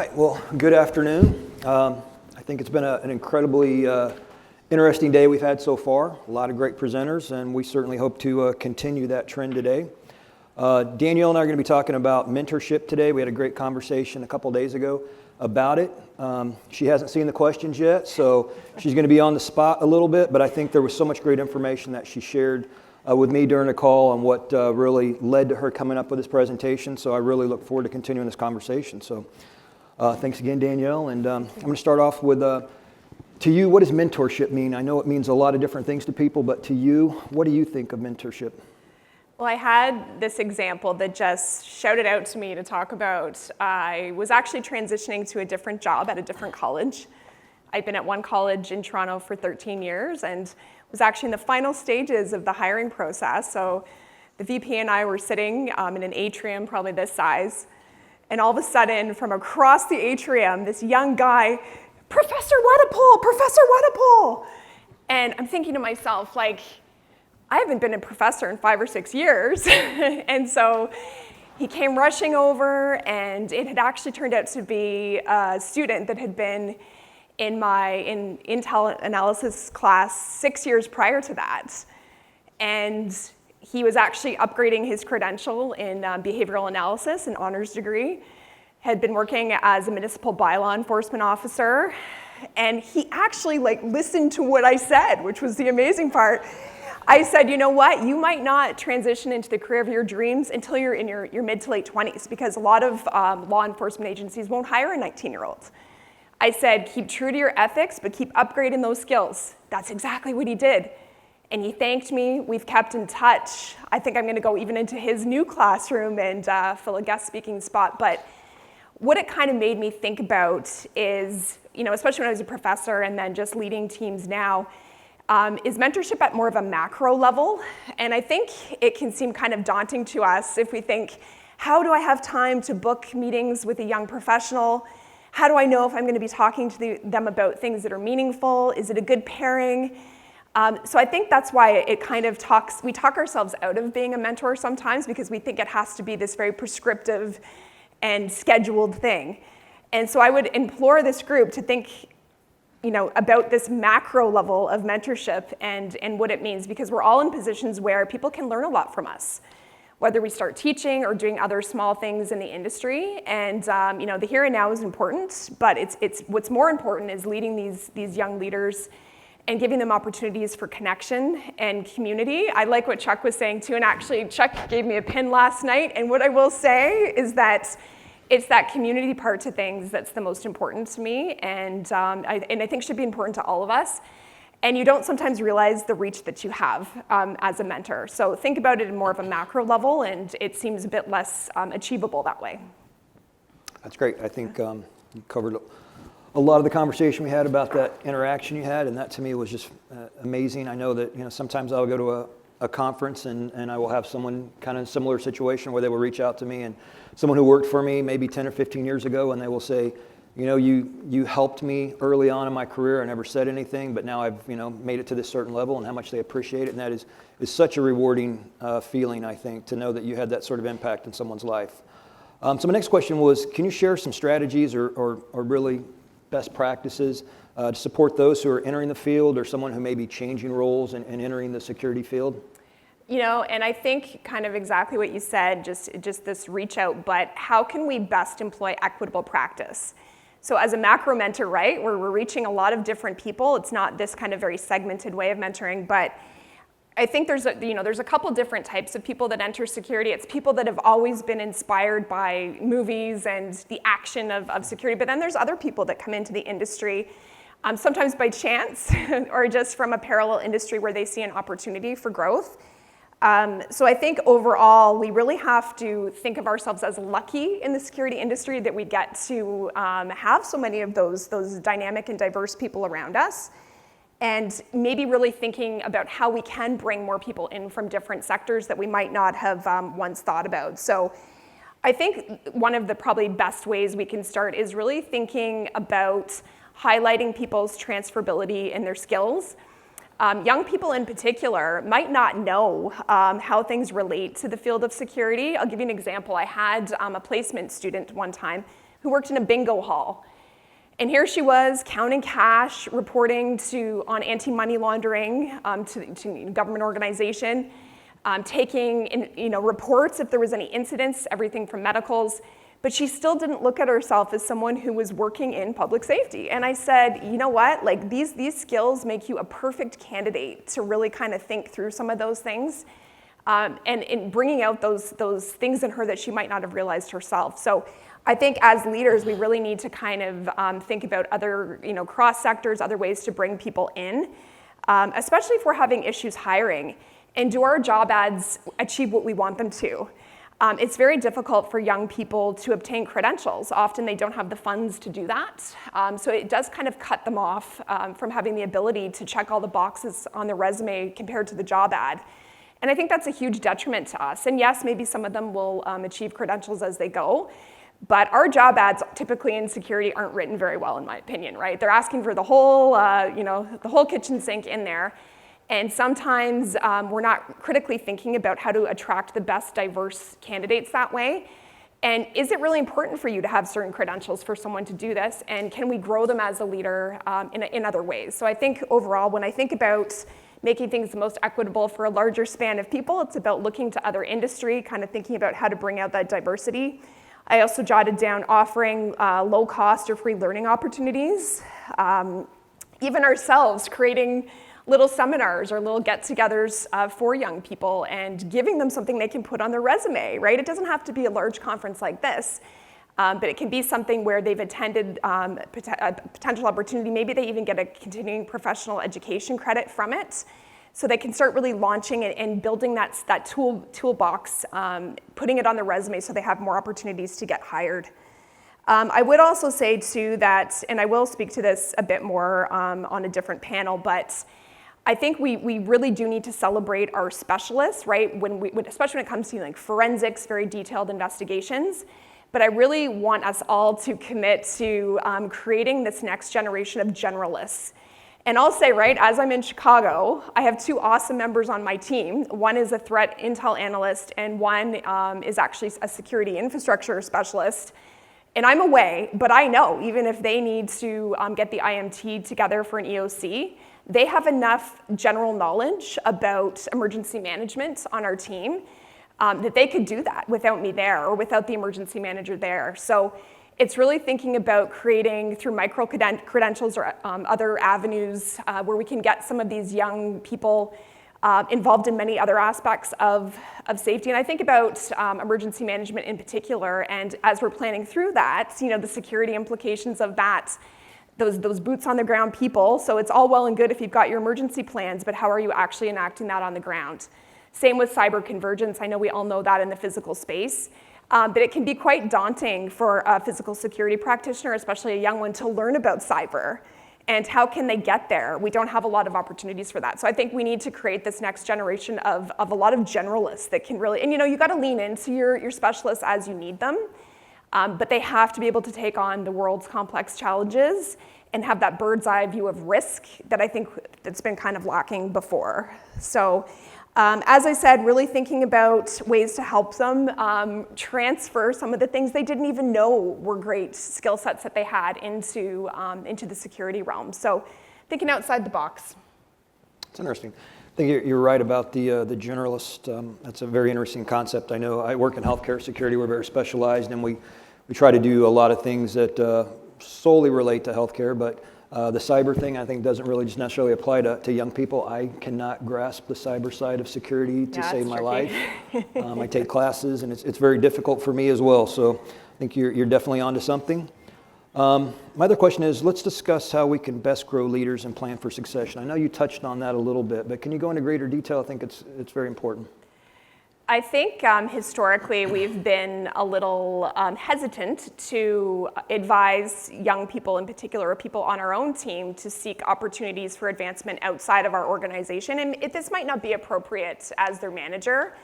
right, well, good afternoon. I think it's been an incredibly interesting day we've had so far. A lot of great presenters, and we certainly hope to continue that trend today. Danielle and I are going to be talking about mentorship today. We had a great conversation a couple days ago about it. She hasn't seen the questions yet, so she's going to be on the spot a little bit, but I think there was so much great information that she shared with me during the call on what really led to her coming up with this presentation, so I really look forward to continuing this conversation. So thanks again, Danielle, and I'm going to start off with, to you, what does mentorship mean? I know it means a lot of different things to people, but to you, what do you think of mentorship? Well, I had this example that just shouted out to me to talk about. I was actually transitioning to a different job at a different college. I'd been at one college in Toronto for 13 years and was actually in the final stages of the hiring process. So the VP and I were sitting in an atrium probably this size, and all of a sudden, from across the atrium, this young guy, Professor Weddepohl, Professor Weddepohl! And I'm thinking to myself, like, I haven't been a professor in 5 or 6 years. And so he came rushing over, and it had actually turned out to be a student that had been in my Intel analysis class 6 years prior to that. And he was actually upgrading his credential in behavioral analysis, an honors degree, had been working as a municipal bylaw enforcement officer. And he actually listened to what I said, which was the amazing part. I said, you know what, you might not transition into the career of your dreams until you're in your mid to late 20s, because a lot of law enforcement agencies won't hire a 19-year-old. I said, keep true to your ethics, but keep upgrading those skills. That's exactly what he did. And he thanked me. We've kept in touch. I think I'm going to go even into his new classroom and fill a guest speaking spot. But what it kind of made me think about is, especially when I was a professor and then just leading teams now, is mentorship at more of a macro level. And I think it can seem kind of daunting to us if we think, how do I have time to book meetings with a young professional? How do I know if I'm going to be talking to them about things that are meaningful? Is it a good pairing? So I think that's why it kind of we talk ourselves out of being a mentor sometimes, because we think it has to be this very prescriptive and scheduled thing. And so I would implore this group to think about this macro level of mentorship and what it means, because we're all in positions where people can learn a lot from us, whether we start teaching or doing other small things in the industry. And the here and now is important, but it's what's more important is leading these young leaders and giving them opportunities for connection and community. I like what Chuck was saying too, and actually Chuck gave me a pin last night, and what I will say is that it's that community part to things that's the most important to me, and I think should be important to all of us. And you don't sometimes realize the reach that you have as a mentor. So think about it in more of a macro level, and it seems a bit less achievable that way. That's great. I think you covered a lot of the conversation we had about that interaction you had, and that to me was just amazing. I know that sometimes I'll go to a conference and I will have someone kind of similar situation where they will reach out to me, and someone who worked for me maybe 10 or 15 years ago, and they will say, you helped me early on in my career. I never said anything, but now I've made it to this certain level, and how much they appreciate it. And that is such a rewarding feeling, I think, to know that you had that sort of impact in someone's life. So my next question was, can you share some strategies or really best practices to support those who are entering the field, or someone who may be changing roles and entering the security field? And I think kind of exactly what you said, just this reach out, but how can we best employ equitable practice? So as a macro mentor, right, we're reaching a lot of different people. It's not this kind of very segmented way of mentoring, but I think there's a couple different types of people that enter security. It's people that have always been inspired by movies and the action of security, but then there's other people that come into the industry, sometimes by chance or just from a parallel industry where they see an opportunity for growth. So I think overall, we really have to think of ourselves as lucky in the security industry that we get to have so many of those dynamic and diverse people around us, and maybe really thinking about how we can bring more people in from different sectors that we might not have once thought about. So I think one of the probably best ways we can start is really thinking about highlighting people's transferability in their skills. Young people in particular might not know how things relate to the field of security. I'll give you an example. I had a placement student one time who worked in a bingo hall. And here she was counting cash, reporting on anti-money laundering to government organization, taking reports if there was any incidents, everything from medicals. But she still didn't look at herself as someone who was working in public safety. And I said, you know what, like these skills make you a perfect candidate to really kind of think through some of those things, and in bringing out those things in her that she might not have realized herself. So I think as leaders, we really need to kind of think about other, cross sectors, other ways to bring people in, especially if we're having issues hiring. And do our job ads achieve what we want them to? It's very difficult for young people to obtain credentials. Often they don't have the funds to do that. So it does kind of cut them off from having the ability to check all the boxes on their resume compared to the job ad. And I think that's a huge detriment to us. And yes, maybe some of them will achieve credentials as they go. But our job ads typically in security aren't written very well, in my opinion, right? They're asking for the whole kitchen sink in there. And sometimes we're not critically thinking about how to attract the best diverse candidates that way. And is it really important for you to have certain credentials for someone to do this? And can we grow them as a leader in other ways? So I think overall, when I think about making things the most equitable for a larger span of people, it's about looking to other industry, kind of thinking about how to bring out that diversity. I also jotted down offering low cost or free learning opportunities. Even ourselves creating little seminars or little get-togethers for young people and giving them something they can put on their resume, right? It doesn't have to be a large conference like this, but it can be something where they've attended a potential opportunity. Maybe they even get a continuing professional education credit from it. So they can start really launching and building that toolbox, putting it on their resume so they have more opportunities to get hired. I would also say too that, and I will speak to this a bit more on a different panel, but I think we really do need to celebrate our specialists, right? Especially when it comes to like forensics, very detailed investigations. But I really want us all to commit to creating this next generation of generalists. And I'll say, right, as I'm in Chicago, I have two awesome members on my team. One is a threat intel analyst, and one is actually a security infrastructure specialist. And I'm away, but I know even if they need to get the IMT together for an EOC, they have enough general knowledge about emergency management on our team that they could do that without me there or without the emergency manager there. So it's really thinking about creating through micro credentials or other avenues where we can get some of these young people involved in many other aspects of safety. And I think about emergency management in particular, and as we're planning through that, the security implications of that, those boots on the ground people. So it's all well and good if you've got your emergency plans, but how are you actually enacting that on the ground? Same with cyber convergence. I know we all know that in the physical space, but it can be quite daunting for a physical security practitioner, especially a young one, to learn about cyber. And how can they get there? We don't have a lot of opportunities for that. So I think we need to create this next generation of a lot of generalists that can really, and you got to lean into your specialists as you need them, but they have to be able to take on the world's complex challenges and have that bird's eye view of risk that I think that's been kind of lacking before. So as I said, really thinking about ways to help them transfer some of the things they didn't even know were great skill sets that they had into the security realm. So thinking outside the box. It's interesting. I think you're right about the generalist. That's a very interesting concept. I know I work in healthcare security. We're very specialized, and we try to do a lot of things that solely relate to healthcare, but the cyber thing, I think, doesn't really just necessarily apply to young people. I cannot grasp the cyber side of security to save my life. I take classes, and it's very difficult for me as well. So I think you're definitely onto something. My other question is, let's discuss how we can best grow leaders and plan for succession. I know you touched on that a little bit, but can you go into greater detail? I think it's very important. I think historically we've been a little hesitant to advise young people in particular, or people on our own team, to seek opportunities for advancement outside of our organization. And this might not be appropriate as their manager,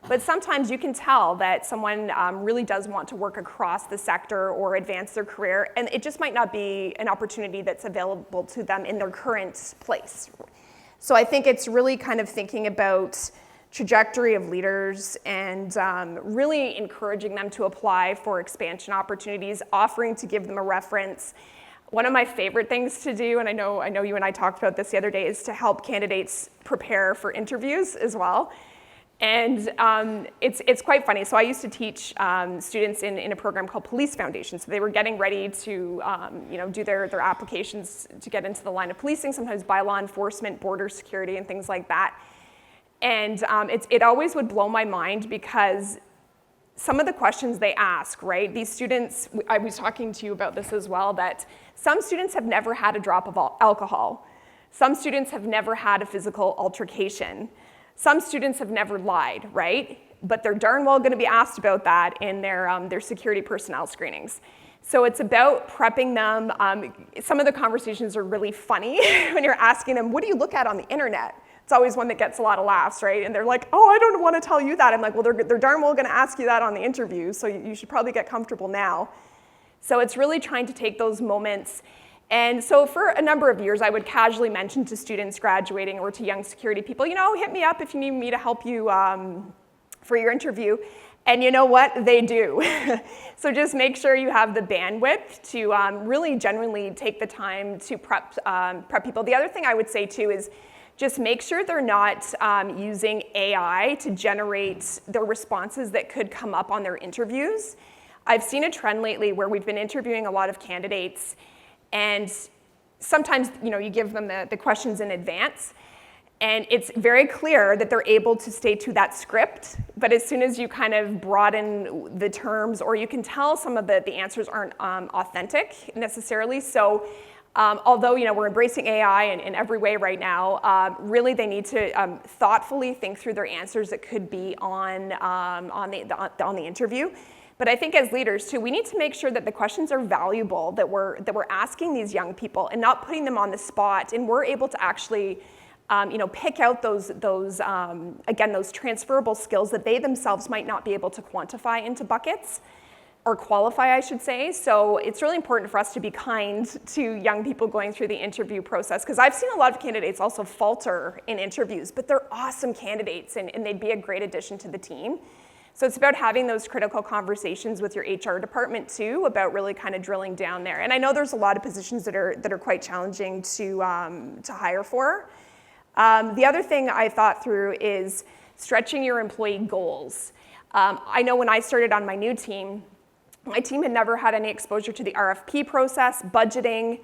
but sometimes you can tell that someone really does want to work across the sector or advance their career, and it just might not be an opportunity that's available to them in their current place. So I think it's really kind of thinking about trajectory of leaders and really encouraging them to apply for expansion opportunities, offering to give them a reference. One of my favorite things to do, and I know you and I talked about this the other day, is to help candidates prepare for interviews as well. And it's quite funny. So I used to teach students in a program called Police Foundation. So they were getting ready to do their applications to get into the line of policing, sometimes by law enforcement, border security, and things like that. And it always would blow my mind because some of the questions they ask, right? These students, I was talking to you about this as well, that some students have never had a drop of alcohol. Some students have never had a physical altercation. Some students have never lied, right? But they're darn well going to be asked about that in their security personnel screenings. So it's about prepping them. Some of the conversations are really funny when you're asking them, what do you look at on the internet? It's always one that gets a lot of laughs, right? And they're like, oh, I don't want to tell you that. I'm like, well, they're darn well going to ask you that on the interview, so you should probably get comfortable now. So it's really trying to take those moments. And so for a number of years, I would casually mention to students graduating or to young security people, hit me up if you need me to help you for your interview. And you know what? They do. So just make sure you have the bandwidth to really genuinely take the time to prep people. The other thing I would say too is just make sure they're not using AI to generate the responses that could come up on their interviews. I've seen a trend lately where we've been interviewing a lot of candidates, and sometimes you give them the questions in advance, and it's very clear that they're able to stay to that script, but as soon as you kind of broaden the terms, or you can tell some of the answers aren't authentic necessarily. So although we're embracing AI in every way right now, really they need to thoughtfully think through their answers that could be on the interview. But I think as leaders too, we need to make sure that the questions are valuable, that we're asking these young people and not putting them on the spot, and we're able to actually pick out those transferable skills that they themselves might not be able to quantify into buckets, or qualify, I should say. So it's really important for us to be kind to young people going through the interview process, because I've seen a lot of candidates also falter in interviews, but they're awesome candidates and they'd be a great addition to the team. So it's about having those critical conversations with your HR department too, about really kind of drilling down there. And I know there's a lot of positions that are quite challenging to hire for. The other thing I thought through is stretching your employee goals. I know when I started on my new team, my team had never had any exposure to the RFP process, budgeting.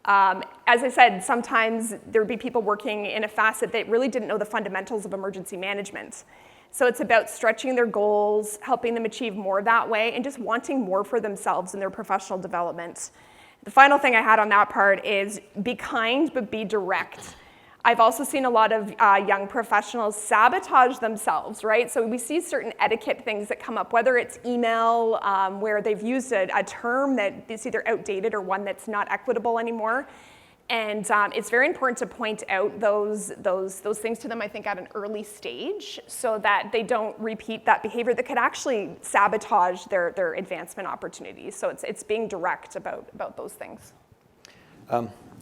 As I said, sometimes there would be people working in a facet that really didn't know the fundamentals of emergency management. So it's about stretching their goals, helping them achieve more that way, and just wanting more for themselves in their professional development. The final thing I had on that part is be kind, but be direct. I've also seen a lot of young professionals sabotage themselves, right? So we see certain etiquette things that come up, whether it's email, where they've used a term that is either outdated or one that's not equitable anymore. And it's very important to point out those things to them, I think, at an early stage, so that they don't repeat that behavior that could actually sabotage their advancement opportunities. So it's being direct about those things.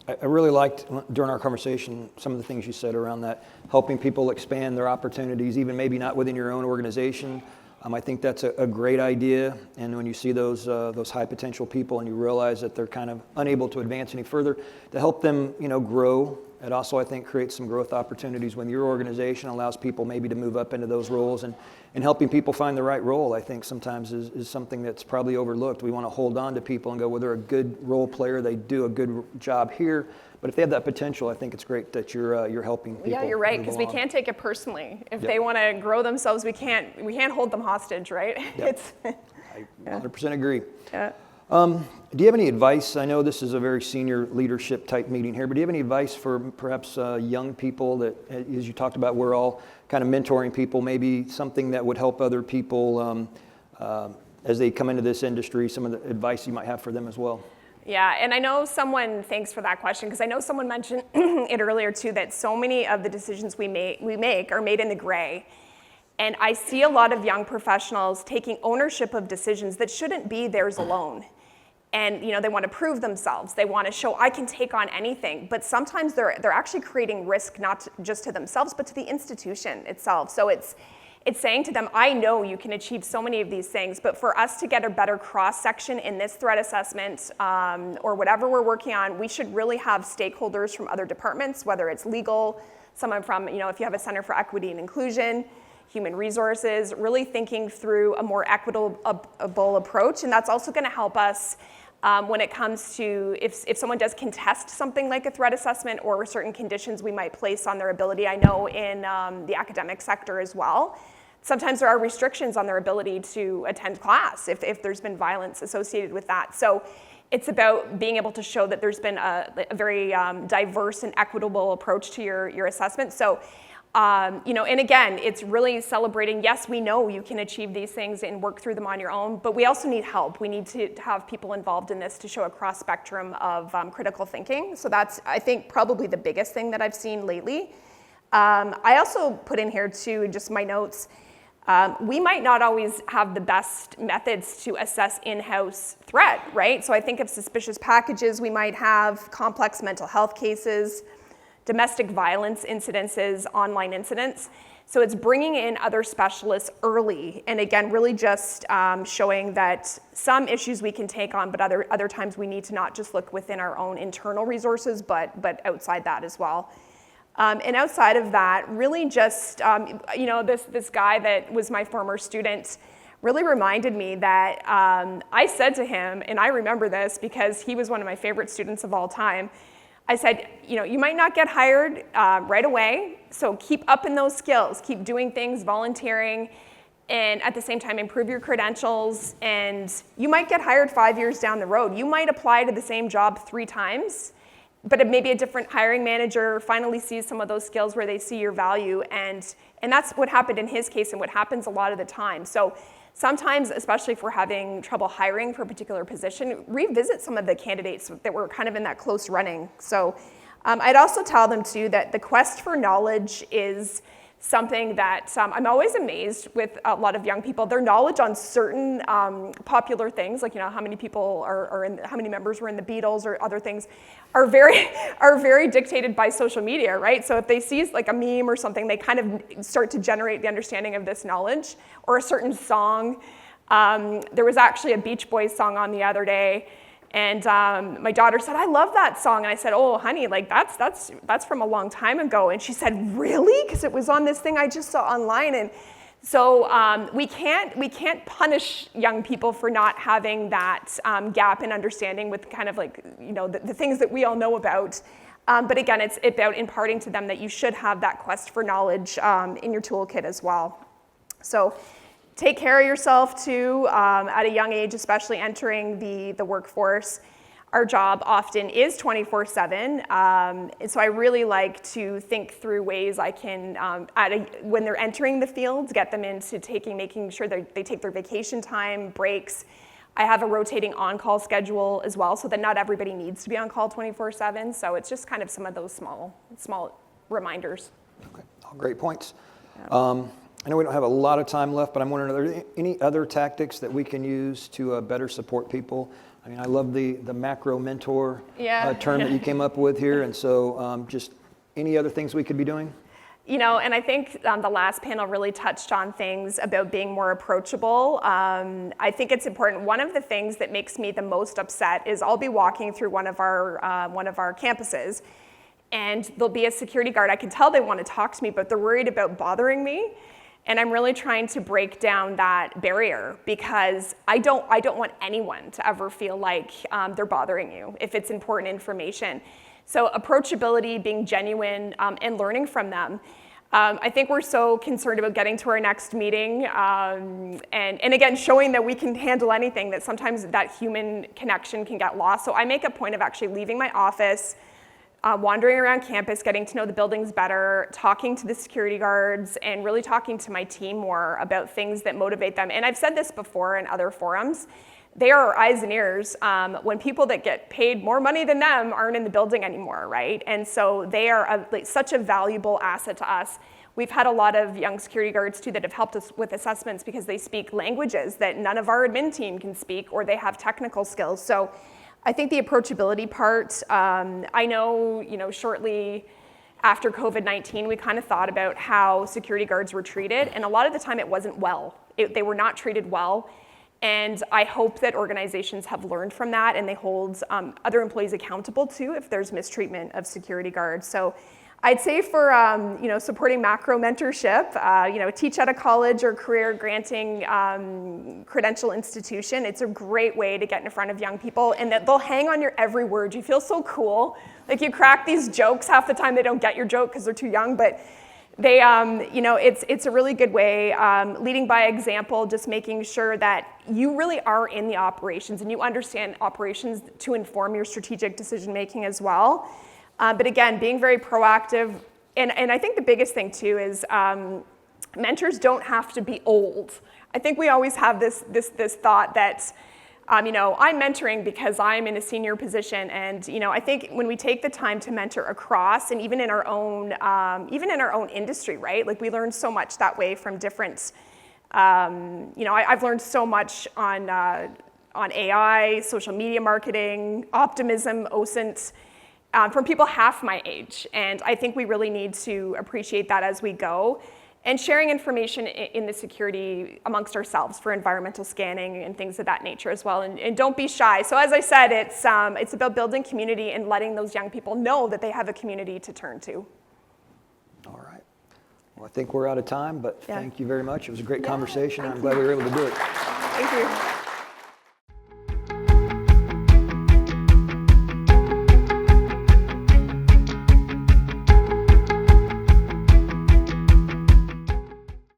I really liked, during our conversation, some of the things you said around that, helping people expand their opportunities, even maybe not within your own organization. I think that's a great idea, and when you see those high potential people and you realize that they're kind of unable to advance any further, to help them grow. It also, I think, creates some growth opportunities when your organization allows people maybe to move up into those roles, and helping people find the right role, I think sometimes is something that's probably overlooked. We want to hold on to people and go, well, they're a good role player, they do a good job here, but if they have that potential, I think it's great that you're helping people. Yeah, you're right, because we can't take it personally. If they want to grow themselves, we can't hold them hostage, right? Yep. I 100% agree. Yeah. Do you have any advice? I know this is a very senior leadership type meeting here, but do you have any advice for perhaps young people that, as you talked about, we're all kind of mentoring people, maybe something that would help other people as they come into this industry, some of the advice you might have for them as well? Yeah, and I know thanks for that question, because I know someone mentioned it earlier too, that so many of the decisions we make are made in the gray. And I see a lot of young professionals taking ownership of decisions that shouldn't be theirs alone. and they want to prove themselves. They want to show I can take on anything. But sometimes they're actually creating risk not just to themselves, but to the institution itself. So it's saying to them, I know you can achieve so many of these things, but for us to get a better cross-section in this threat assessment or whatever we're working on, we should really have stakeholders from other departments, whether it's legal, someone from, if you have a Center for Equity and Inclusion, human resources, really thinking through a more equitable approach. And that's also going to help us when it comes to if someone does contest something like a threat assessment or certain conditions we might place on their ability. I know in the academic sector as well, sometimes there are restrictions on their ability to attend class if there's been violence associated with that. So it's about being able to show that there's been a very diverse and equitable approach to your assessment. So, and again, it's really celebrating, yes, we know you can achieve these things and work through them on your own, but we also need help. We need to have people involved in this to show a cross spectrum of critical thinking. So that's, I think, probably the biggest thing that I've seen lately. I also put in here too, just my notes, we might not always have the best methods to assess in-house threat, right? So I think of suspicious packages we might have, complex mental health cases, domestic violence incidences, online incidents. So it's bringing in other specialists early, and again, really just showing that some issues we can take on, but other times we need to not just look within our own internal resources, but outside that as well. And outside of that, really just, this guy that was my former student really reminded me that I said to him, and I remember this because he was one of my favorite students of all time, I said, you might not get hired right away, so keep upping those skills, keep doing things, volunteering, and at the same time improve your credentials, and you might get hired 5 years down the road. You might apply to the same job 3 times, but maybe a different hiring manager finally sees some of those skills where they see your value, and that's what happened in his case and what happens a lot of the time. So sometimes, especially if we're having trouble hiring for a particular position, revisit some of the candidates that were kind of in that close running. So I'd also tell them too that the quest for knowledge is something that I'm always amazed with a lot of young people. Their knowledge on certain popular things, like how many people are in, how many members were in the Beatles or other things, are very dictated by social media, right? So if they see like a meme or something, they kind of start to generate the understanding of this knowledge, or a certain song. There was actually a Beach Boys song on the other day, and my daughter said, I love that song. And I said, oh, honey, like that's from a long time ago. And she said, really? Because it was on this thing I just saw online. And so we can't punish young people for not having that gap in understanding with kind of like, the things that we all know about. But again, it's about imparting to them that you should have that quest for knowledge in your toolkit as well. So take care of yourself too, at a young age, especially entering the workforce. Our job often is 24/7, and so I really like to think through ways I can, when they're entering the fields, get them into making sure that they take their vacation time, breaks. I have a rotating on-call schedule as well, so that not everybody needs to be on call 24/7. So it's just kind of some of those small reminders. Okay, all great points. Yeah. I know we don't have a lot of time left, but I'm wondering, are there any other tactics that we can use to better support people? I mean, I love the macro mentor term that you came up with here, and so just any other things we could be doing? And I think the last panel really touched on things about being more approachable. I think it's important. One of the things that makes me the most upset is I'll be walking through one of our campuses, and there'll be a security guard. I can tell they want to talk to me, but they're worried about bothering me. And I'm really trying to break down that barrier, because I don't want anyone to ever feel like they're bothering you if it's important information. So approachability, being genuine, and learning from them. I think we're so concerned about getting to our next meeting, and again, showing that we can handle anything, that sometimes that human connection can get lost. So I make a point of actually leaving my office, wandering around campus, getting to know the buildings better, talking to the security guards, and really talking to my team more about things that motivate them. And I've said this before in other forums, they are our eyes and ears when people that get paid more money than them aren't in the building anymore, right? And so they are such a valuable asset to us. We've had a lot of young security guards too that have helped us with assessments because they speak languages that none of our admin team can speak, or they have technical skills. So I think the approachability part, I know, shortly after COVID-19, we kind of thought about how security guards were treated, and a lot of the time it wasn't well. They were not treated well. And I hope that organizations have learned from that, and they hold other employees accountable too if there's mistreatment of security guards. So I'd say for supporting macro mentorship, teach at a college or career granting credential institution. It's a great way to get in front of young people, and that they'll hang on your every word. You feel so cool. Like you crack these jokes, half the time they don't get your joke because they're too young, but they, it's a really good way, leading by example, just making sure that you really are in the operations and you understand operations to inform your strategic decision making as well. But again, being very proactive, and I think the biggest thing too is mentors don't have to be old. I think we always have this thought that I'm mentoring because I'm in a senior position, and I think when we take the time to mentor across, and even in our own industry, right? Like we learn so much that way from different. I've learned so much on AI, social media marketing, optimism, OSINT, from people half my age, and I think we really need to appreciate that as we go. And sharing information in the security amongst ourselves for environmental scanning and things of that nature as well. And don't be shy. So as I said, it's about building community and letting those young people know that they have a community to turn to. All right. Well, I think we're out of time, but Yeah. thank you very much. It was a great conversation, and I'm glad we were able to do it. Thank you.